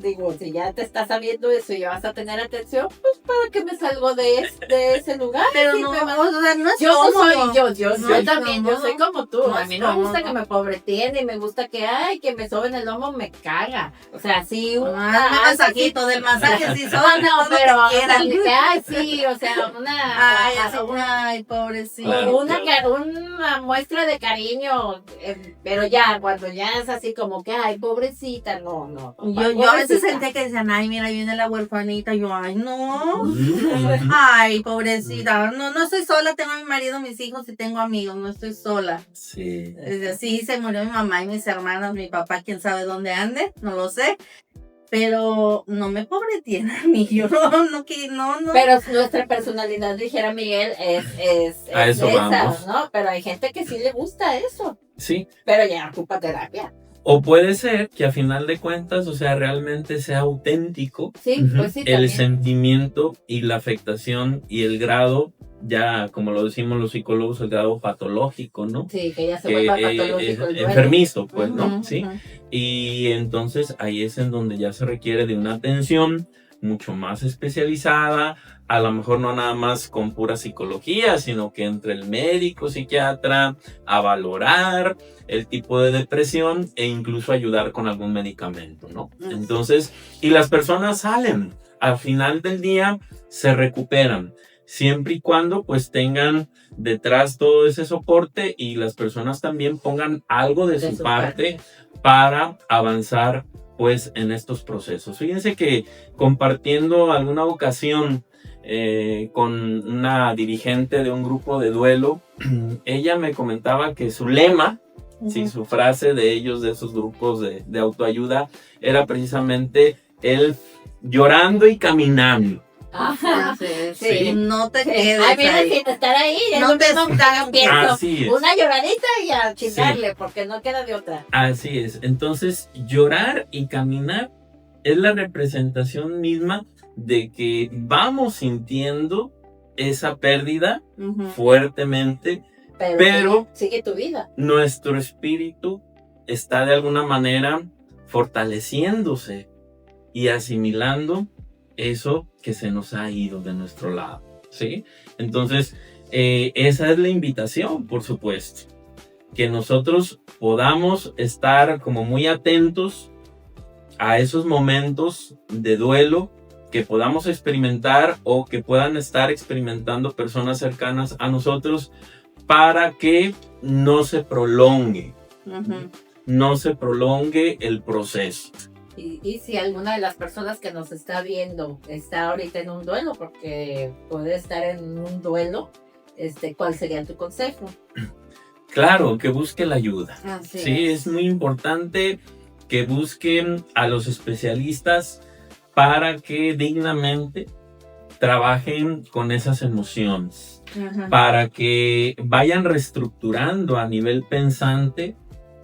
te estás sabiendo eso y ya vas a tener atención, pues para que me salgo de ese lugar. Pero Sí, no, me va- o sea, no es Yo no cómodo. soy, yo No es también, yo cómodo. soy como tú. No A es mí no me gusta cómodo. que me pobreteen y me gusta que me soben el lomo, me caga. O sea, sí, Un masajito, del masaje sí son. No, todo lo pero, que quieran. sí, o sea, Ay, así, ay, pobrecito. Claro. una muestra de cariño, pero ya, cuando ya es así como que, ay, pobrecita, no. Yo a veces pobrecita. sentía que decían, ay, mira, viene la huerfanita. Yo, ay, no. Mm. Ay, pobrecita. No estoy sola, tengo a mi marido, mis hijos y tengo amigos, no estoy sola. Sí. Sí, se murió mi mamá y mis hermanas, mi papá, quién sabe dónde ande, no lo sé. Pero no me pobreteen a mí, yo no. Pero nuestra personalidad, dijera Miguel, es A eso esa, vamos. ¿no? Pero hay gente que sí le gusta eso, Sí. pero ya ocupa terapia. O puede ser que a final de cuentas, o sea, realmente sea auténtico Sí, pues sí, el también. sentimiento y la afectación y el grado, ya como lo decimos los psicólogos, el grado patológico, ¿no? Sí, que ya se Que vuelva patológico el duelo. enfermizo, pues, ¿no? Ujú, Sí. ujú. Y entonces ahí es en donde ya se requiere de una atención mucho más especializada, a lo mejor no nada más con pura psicología, sino que entre el médico, psiquiatra, a valorar el tipo de depresión e incluso ayudar con algún medicamento, ¿no? Entonces, y las personas salen, al final del día se recuperan, siempre y cuando pues tengan detrás todo ese soporte y las personas también pongan algo de su parte para avanzar pues en estos procesos. Fíjense que compartiendo alguna ocasión con una dirigente de un grupo de duelo, ella me comentaba que su lema, sí, su frase de ellos, de esos grupos de autoayuda, era precisamente el llorando y caminando. Ajá. Sí. No te Sí. quedes Ay, mira, ahí. sin estar ahí, No no te tengo que pienso. Así es. Una lloradita y a chingarle, porque no queda de otra. Así es. Entonces, llorar y caminar es la representación misma de que vamos sintiendo esa pérdida Ujú. fuertemente, Pero Pero- sigue tu vida. nuestro espíritu está de alguna manera fortaleciéndose y asimilando eso que se nos ha ido de nuestro lado, ¿sí? Entonces, esa es la invitación, por supuesto, que nosotros podamos estar como muy atentos a esos momentos de duelo que podamos experimentar o que puedan estar experimentando personas cercanas a nosotros para que no se prolongue, Ujú. no se prolongue el proceso. Y si alguna de las personas que nos está viendo está ahorita en un duelo, porque puede estar en un duelo, ¿cuál sería tu consejo? Claro, que busque la ayuda. Así Sí, es muy importante que busquen a los especialistas para que dignamente trabajen con esas emociones, Ajá. para que vayan reestructurando a nivel pensante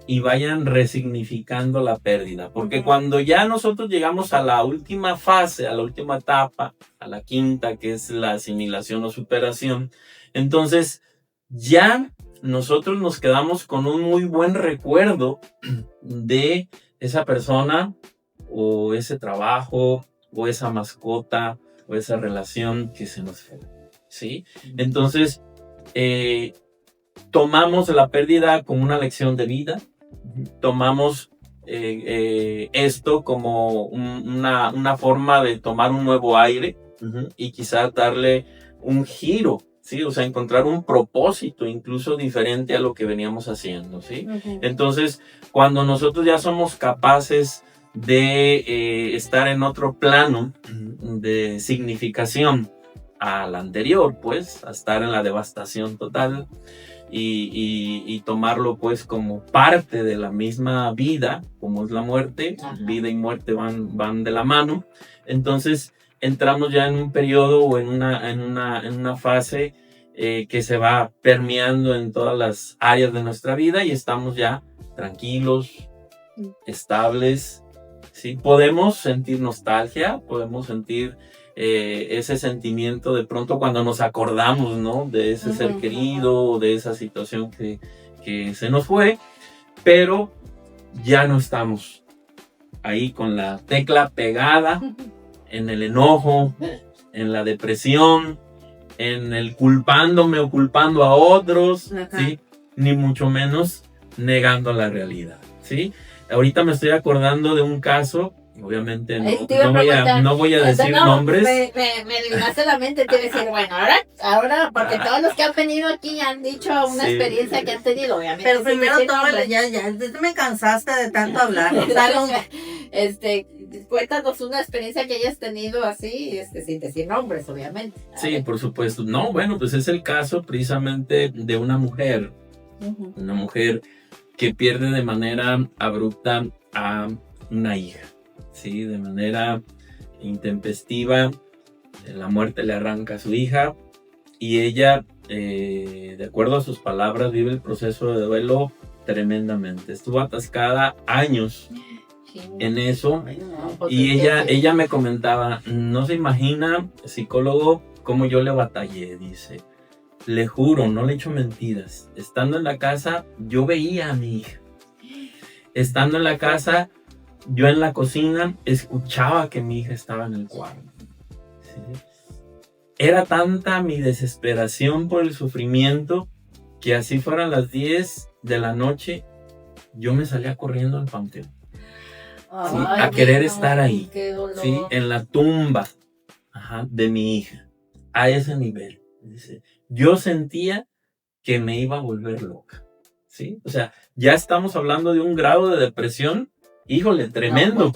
y vayan resignificando la pérdida. Porque Ujú. cuando ya nosotros llegamos a la última fase, a la última etapa, a la quinta, que es la asimilación o superación, entonces ya nosotros nos quedamos con un muy buen recuerdo de esa persona o ese trabajo o esa mascota o esa relación que se nos fue, ¿sí? Entonces, tomamos la pérdida como una lección de vida, tomamos esto como una forma de tomar un nuevo aire y quizás darle un giro, ¿sí? O sea, encontrar un propósito incluso diferente a lo que veníamos haciendo, ¿sí? Ujú. Entonces, cuando nosotros ya somos capaces de estar en otro plano de significación a la anterior, pues, a estar en la devastación total y tomarlo pues como parte de la misma vida, como es la muerte. Ajá. Vida y muerte van de la mano. Entonces entramos ya en un periodo o en una fase que se va permeando en todas las áreas de nuestra vida y estamos ya tranquilos, estables, ¿sí? Podemos sentir nostalgia, podemos sentir ese sentimiento de pronto cuando nos acordamos, ¿no? De ese ser querido o de esa situación que se nos fue, pero ya no estamos ahí con la tecla pegada en el enojo, en la depresión, en el culpándome o culpando a otros, ¿sí? Ni mucho menos negando la realidad, ¿sí? Ahorita me estoy acordando de un caso, obviamente no voy a decir nombres. Me libraste la mente, te iba a decir, bueno, ahora, porque todos los que han venido aquí han dicho una experiencia que han tenido, obviamente. Pero primero ya me cansaste de tanto hablar. Cuéntanos una experiencia que hayas tenido así, sin decir nombres, obviamente. Sí, por supuesto. No, bueno, pues es el caso precisamente de una mujer. Una mujer que pierde de manera abrupta a una hija, ¿sí? De manera intempestiva, la muerte le arranca a su hija y ella, de acuerdo a sus palabras, vive el proceso de duelo tremendamente. Estuvo atascada años en eso y ella me comentaba, no se imagina, psicólogo, cómo yo le batallé, dice. Le juro, no le echo mentiras. Estando en la casa, yo veía a mi hija. Estando en la casa, yo en la cocina escuchaba que mi hija estaba en el cuarto. ¿Sí? Era tanta mi desesperación por el sufrimiento que así fueran las 10 de la noche, yo me salía corriendo al panteón. ¿Sí? A querer estar ahí, ¿sí? En la tumba de mi hija. A ese nivel. Dice, yo sentía que me iba a volver loca, ¿sí? O sea, ya estamos hablando de un grado de depresión, híjole, tremendo,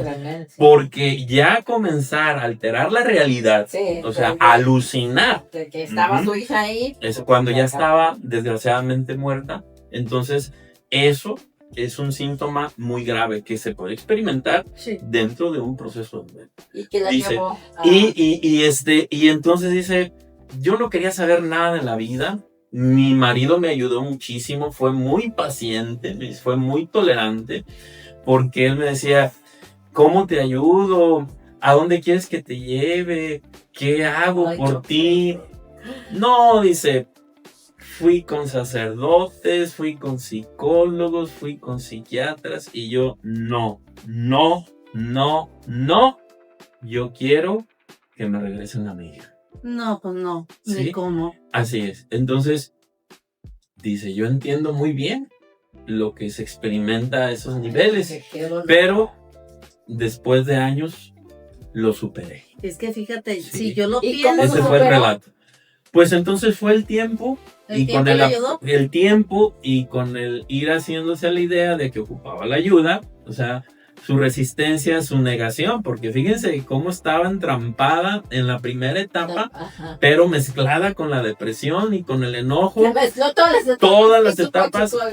porque ya comenzar a alterar la realidad, o sea, alucinar. De que estaba su hija ahí. Eso cuando ya estaba desgraciadamente muerta, entonces eso es un síntoma muy grave que se puede experimentar dentro de un proceso de duelo. ¿Y que la llevó? Y entonces dice, yo no quería saber nada de la vida. Mi marido me ayudó muchísimo, fue muy paciente, fue muy tolerante, porque él me decía, ¿cómo te ayudo? ¿A dónde quieres que te lleve? ¿Qué hago por ti? No, dice, fui con sacerdotes, fui con psicólogos, fui con psiquiatras, y yo, no, yo quiero que me regresen a mi hija. No, pues no, ¿Sí? Ni cómo. Así es. Entonces, dice, yo entiendo muy bien lo que se experimenta a esos niveles, pero después de años lo superé. Es que fíjate, si yo lo pienso... Ese fue el relato. Pues entonces fue el tiempo, con el tiempo y con el ir haciéndose a la idea de que ocupaba la ayuda, o sea, su resistencia, su negación, porque fíjense cómo estaba entrampada en la primera etapa, pero mezclada con la depresión y con el enojo. Se mezcló todas las etapas. Todo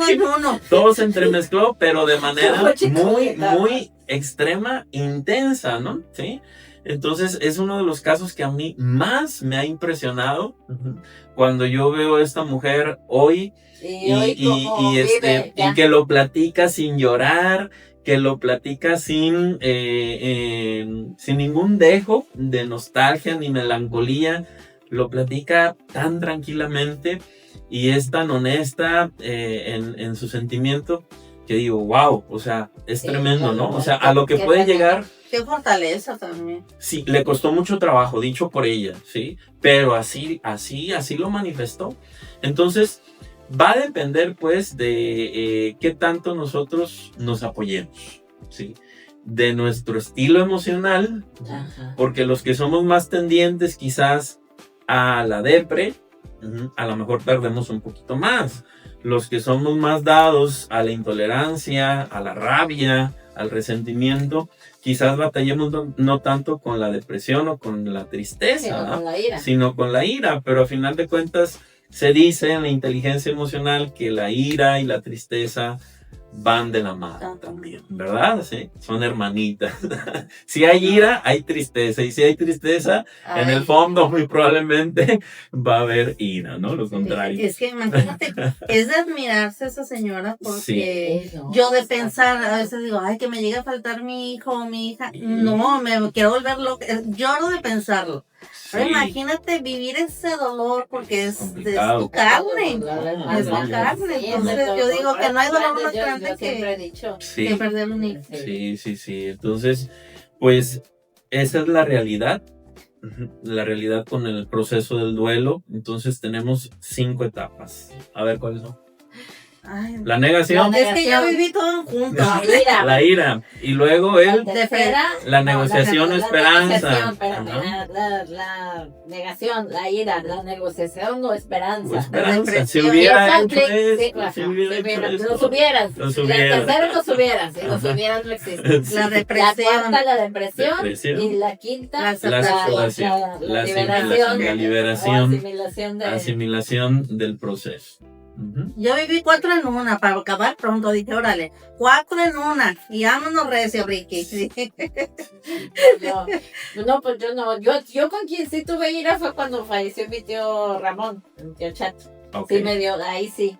en uno. Todo se entremezcló, pero de manera muy extrema, intensa, ¿no? Sí. Entonces es uno de los casos que a mí más me ha impresionado cuando yo veo a esta mujer hoy y que lo platica sin llorar, que lo platica sin ningún dejo de nostalgia ni melancolía, lo platica tan tranquilamente y es tan honesta en su sentimiento que digo, wow, o sea, es tremendo, ¿no? O sea, a lo que puede llegar. Qué fortaleza también. Sí, le costó mucho trabajo, dicho por ella, ¿sí? Pero así lo manifestó. Entonces, va a depender, pues, de qué tanto nosotros nos apoyemos, ¿sí? De nuestro estilo emocional, porque los que somos más tendientes quizás a la depre, a lo mejor perdemos un poquito más. Los que somos más dados a la intolerancia, a la rabia, al resentimiento, quizás batallemos no tanto con la depresión o con la tristeza, con la ira. sino con la ira, pero a final de cuentas se dice en la inteligencia emocional que la ira y la tristeza van de la mano también, ¿verdad? Sí, son hermanitas. Si hay ira, hay tristeza, y si hay tristeza, en el fondo muy probablemente va a haber ira, ¿no? Lo contrario. Es que imagínate, es de admirarse a esa señora, porque Sí, no, yo de pensar, a veces digo, ay, que me llegue a faltar mi hijo o mi hija, no, me quiero volver loca, lloro de pensarlo. Pero imagínate vivir ese dolor, porque es tu carne, es tu carne. Entonces yo digo que no hay dolor más grande que perder un hijo. Sí. Entonces, pues esa es la realidad con el proceso del duelo. Entonces tenemos 5 etapas. A ver, ¿cuáles son? Ay, La negación. es que yo viví todo junto. La ira. Y luego la negociación o esperanza. La negación, la ira, la negociación o esperanza. O esperanza. Si hubiera hecho los hubieras. La tercera los hubieras. Y los hubieras no existen. La depresión. La cuarta, la depresión. Y la quinta, la liberación. Asimilación del proceso. Yo viví 4 en 1 para acabar pronto. Dije, órale, 4 en 1 y vámonos recio, Ricky. Sí. Pues yo no. Yo con quien sí tuve ira fue cuando falleció mi tío Ramón, mi tío Chato. Okay. Sí me dio, ahí sí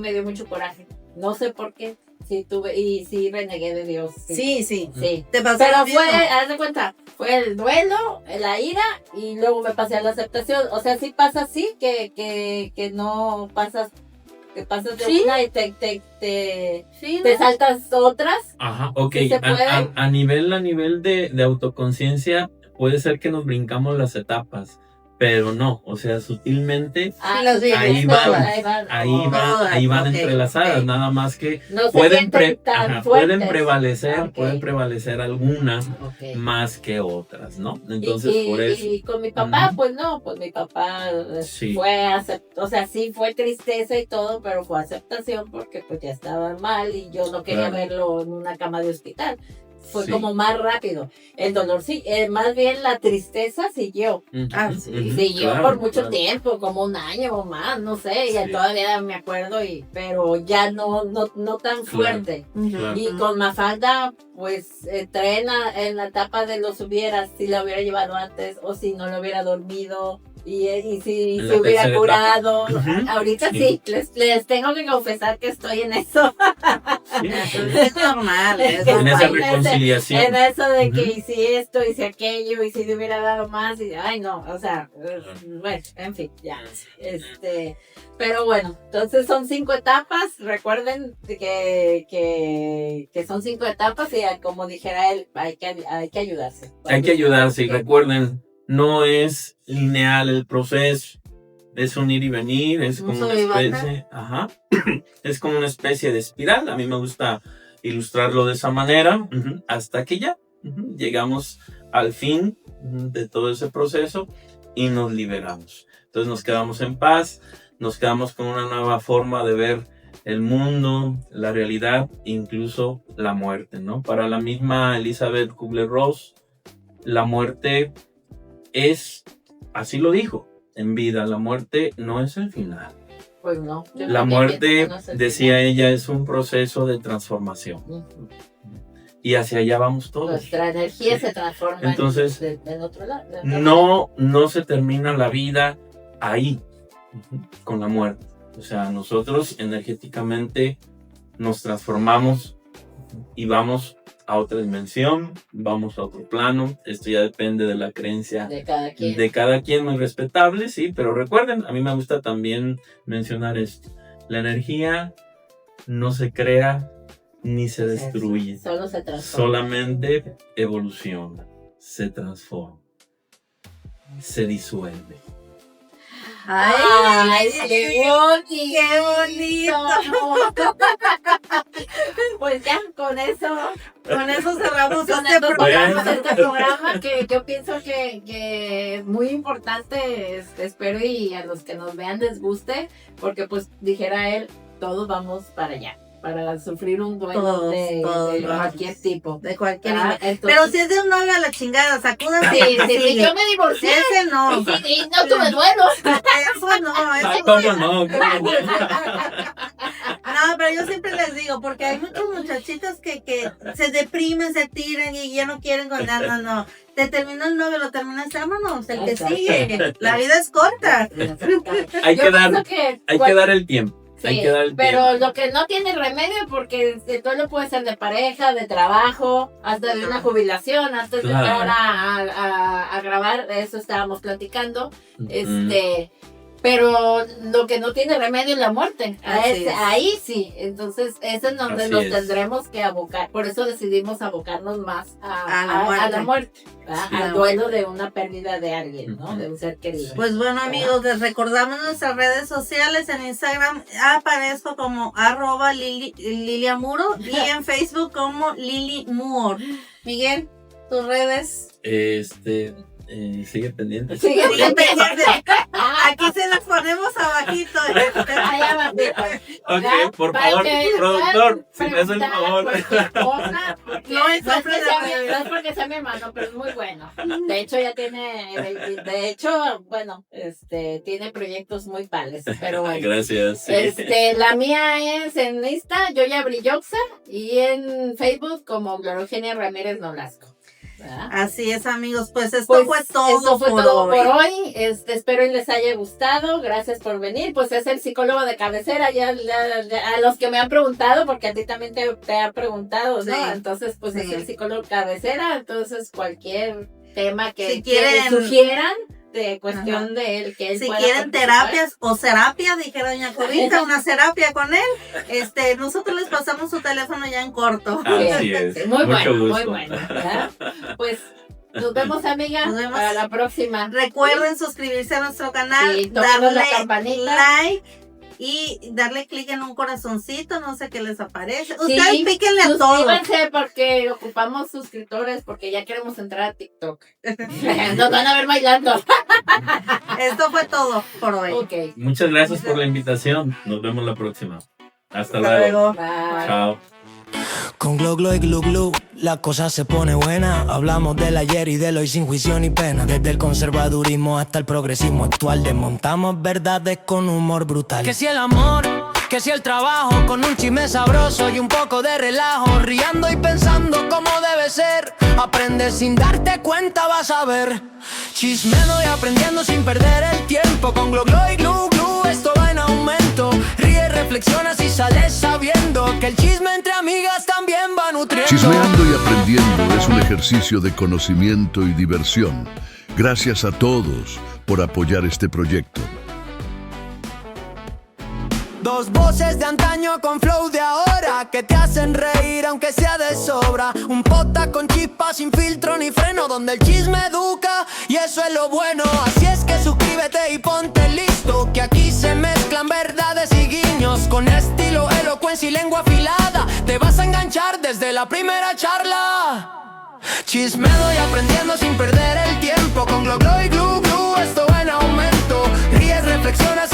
me dio mucho coraje. No sé por qué. Sí tuve, y sí renegué de Dios. Sí. ¿Te pasó? Pero haz de cuenta, fue el duelo, la ira, y luego me pasé a la aceptación. O sea, sí pasa así, que no pasas, que pasas de una y te saltas otras. Ajá, ok. ¿Sí a nivel de autoconciencia, puede ser que nos brincamos las etapas, pero no, o sea, sutilmente ahí van entrelazadas, nada más que no pueden prevalecer algunas más que otras, ¿no? Entonces, por eso. Y con mi papá, pues mi papá sí fue tristeza y todo, pero fue aceptación porque pues ya estaba mal y yo no quería verlo en una cama de hospital. Fue como más rápido. El dolor sí, más bien la tristeza siguió. Siguió por mucho tiempo, como 1 año o más, no sé, y todavía me acuerdo, pero ya no tan fuerte. Y con Mafalda, pues entré en la etapa de los hubieras, si la hubiera llevado antes o si no lo hubiera dormido. Y si se hubiera curado. Ahorita sí, les tengo que confesar que estoy en eso. Es normal. En esa reconciliación. En eso de que hice esto, hice aquello, y si le hubiera dado más, ay no, o sea, bueno, en fin, ya. Pero bueno, entonces son 5 etapas. Recuerden que son 5 etapas y como dijera él, hay que ayudarse. Hay que ayudarse y recuerden, no es lineal el proceso, es un ir y venir, es como una especie, es como una especie de espiral. A mí me gusta ilustrarlo de esa manera, hasta que ya llegamos al fin de todo ese proceso y nos liberamos. Entonces nos quedamos en paz, nos quedamos con una nueva forma de ver el mundo, la realidad, incluso la muerte, ¿no? Para la misma Elizabeth Kubler-Ross, la muerte es, así lo dijo, en vida, la muerte no es el final. Pues no. La muerte, decía ella, es un proceso de transformación. Y hacia allá vamos todos. Nuestra energía se transforma. Entonces, en otro lado. No se termina la vida ahí, con la muerte. O sea, nosotros energéticamente nos transformamos y vamos a otra dimensión, vamos a otro plano. Esto ya depende de la creencia de cada quien, muy respetable, sí, pero recuerden, a mí me gusta también mencionar esto: la energía no se crea ni se destruye, solo se transforma. Solamente evoluciona, se transforma, se disuelve. ¡Ay, qué bonito! Pues ya, con eso cerramos este programa que yo pienso que es muy importante. Espero y a los que nos vean les guste, porque pues dijera él, todos vamos para allá. para sufrir un duelo Todos, de cualquier tipo. De cualquier Entonces, pero si es de un novio a la chingada, sacúdase. sí, yo me divorcié. Ese no. Y no tuve duelo. Eso no, ¿Cómo no? No, pero yo siempre les digo, porque hay muchos muchachitos que se deprimen, se tiran y ya no quieren con nada, no. Te terminó el novio, lo terminaste, vámonos, el que sigue. La vida es corta. Hay que dar el tiempo. Sí, Hay que dar el pero tiempo. lo que no tiene remedio, porque el duelo puede ser de pareja, de trabajo, hasta de una jubilación, antes de entrar a grabar, de eso estábamos platicando, pero lo que no tiene remedio es la muerte. Ahí sí, entonces ese es donde nos tendremos que abocar. Por eso decidimos abocarnos más a la muerte, al duelo de una pérdida de alguien, ¿no? De un ser querido. Pues bueno, amigos, les recordamos nuestras redes sociales. En Instagram aparezco como @Liliamuro y en Facebook como Lili Moore. Miguel, tus redes. Sigue pendiente. Sigue pendiente. Aquí se las ponemos abajito. Ok, por favor, productor, si me hace el favor. No es porque sea mi hermano, pero es muy bueno. De hecho, ya tiene, tiene proyectos muy padres, pero bueno. Gracias. Sí. La mía es en Insta, Yoya Brilloxa, y en Facebook como Glorogenia Ramírez Nolasco. Así es, amigos, pues esto fue todo por hoy. Espero y les haya gustado. Gracias por venir. Pues es el psicólogo de cabecera, ya a los que me han preguntado, porque a ti también te han preguntado, ¿no? Sí. Entonces, pues es el psicólogo cabecera. Entonces, cualquier tema que sugieran de cuestión de él, que él si quieren terapias o serapia, dijera doña Jovita, una serapia con él, nosotros les pasamos su teléfono ya en corto. Así es. Muy bueno, muy bueno. Pues nos vemos, amiga. Nos vemos para la próxima. Recuerden suscribirse a nuestro canal, darle la campanita, like y darle clic en un corazoncito, no sé qué les aparece. Ustedes píquenle a todo. Suscríbanse porque ocupamos suscriptores, porque ya queremos entrar a TikTok. Nos van a ver bailando. Esto fue todo por hoy. Okay. Muchas gracias por la invitación. Nos vemos la próxima. Hasta luego. Bye. Chao. Con Glo Glo y Glu Glu, la cosa se pone buena. Hablamos del ayer y del hoy sin juicio ni pena. Desde el conservadurismo hasta el progresismo actual, desmontamos verdades con humor brutal. Que si el amor, que si el trabajo, con un chisme sabroso y un poco de relajo, riendo y pensando cómo debe ser. Aprende sin darte cuenta, vas a ver. Chismeando y aprendiendo sin perder el tiempo. Con Glo Glo y Glu Glu, esto va en aumento. Ríe, reflexionas y sales sabiendo que el chisme entre amigas también va nutriendo. Chismeando y aprendiendo es un ejercicio de conocimiento y diversión. Gracias a todos por apoyar este proyecto. Dos voces de antaño con flow de ahora, que te hacen reír aunque sea de sobra. Un podcast con chispas sin filtro ni freno, donde el chisme educa y eso es lo bueno. Así es que suscríbete y ponte listo, que aquí se mezclan verdades y guiños. Con estilo, elocuencia y lengua afilada, te vas a enganchar desde la primera charla. Chismeando y aprendiendo sin perder el tiempo. Con Glo Glo y Glu Glu, esto va en aumento. Ríes, reflexionas